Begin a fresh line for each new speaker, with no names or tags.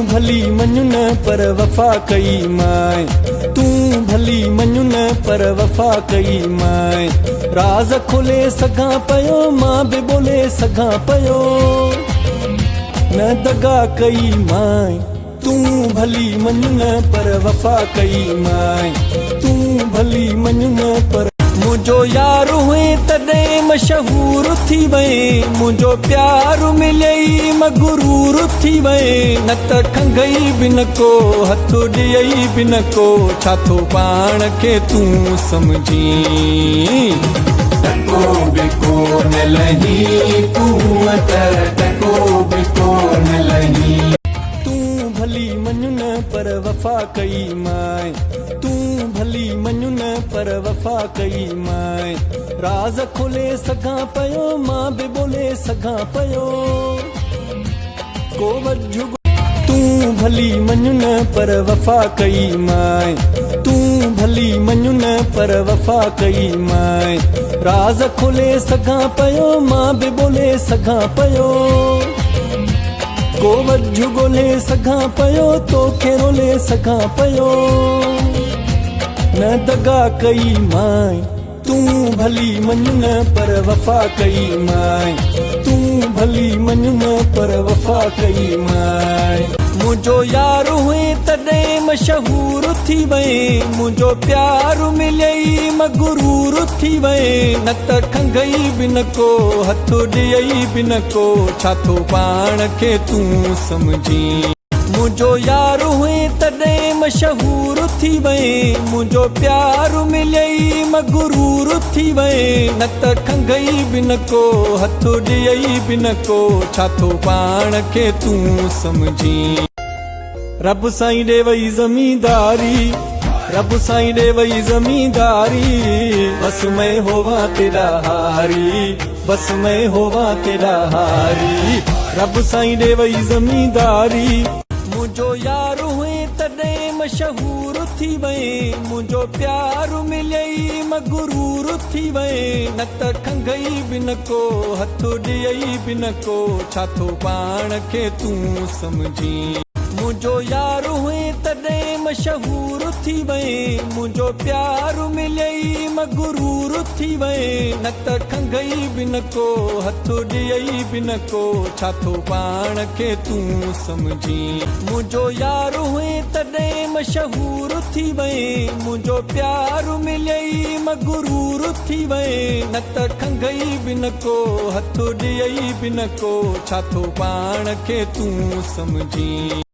भली मञु न पर वफ़ा कई माए, तूं भली मञु न पर वफ़ा कई माए। राज़ खोले सघां पयो मां बि ॿोले सघां पयो, न दगा कई माए। तूं भली मञु न पर वफ़ा कई माए, तूं भली मञु न पर मुझो यार हुए तॾहिं मशहूर थी वए, मुझो प्यार मिलई मगरूर थी वए। न त खंगई बि न को हथ ॾियई बि न को, छा थो पाण खे तूं समझी। टको बि कोन लही तूं त टको बि कोन लही। तूं भली मञु न पर वफ़ा कई माए, तूं भली मञु न पर वफ़ा कई माए। राज़ खोले सघां पयो मां बि ॿोले सघां पयो, को वझु। तूं भली मञु न पर वफ़ा कई माए, तूं भली मञु न पर वफ़ा कई माए। राज़ खोले सघां पयो मां बि ॿोले सघां पयो, को वझु ॻोल्हे सघां पयो तोखे रोले सघां पयो, न दगा कई माए। तूं भली मञु न पर वफ़ा कई माए, तूं भली मञु न पर वफ़ा कई माए। मुझो यार हुए तॾहिं मशहूर थी वए, मुझो प्यार मिलई मगरूर थी वए। न त खंगई बि न को हथ ॾियई बि न को, छा थो पाण खे तूं समझी। मुझो यार हुए तॾहिं मशहूर थी वए, मुझो प्यार मिलई मगरूर थी वए। न त खंगई बि न को हथ ॾियई बि न को, छा थो पाण खे तूं समझी। रब साईं ॾे वई ज़मींदारी, रब साईं ॾे वई ज़मींदारी, बस मैं होवा तेरा हारी, बस मैं होवा तेरा हारी। रब साईं ॾे वई ज़मींदारी, मुझो यार हुए तॾहिं मशहूर थी वए, मुझो प्यार मिलई मगरूर थी वए। न त खंगई बि न को हथ ॾियई बि न को, छा थो पाण खे तूं समझी। मुझो यार हुए तॾहिं मशहूर थी वए, मुझो प्यार मिलई मगरूर थी वए। न त खंगई बि न को हथ ॾियई बि न को, छा थो पाण खे तूं समझी। मुझो यार हुए तॾहिं मशहूर थी वए, मुझो प्यार मिलई मगरूर थी वए। न त खंगई बि न को हथ ॾियई बि न को, छा थो पाण खे तूं समझी।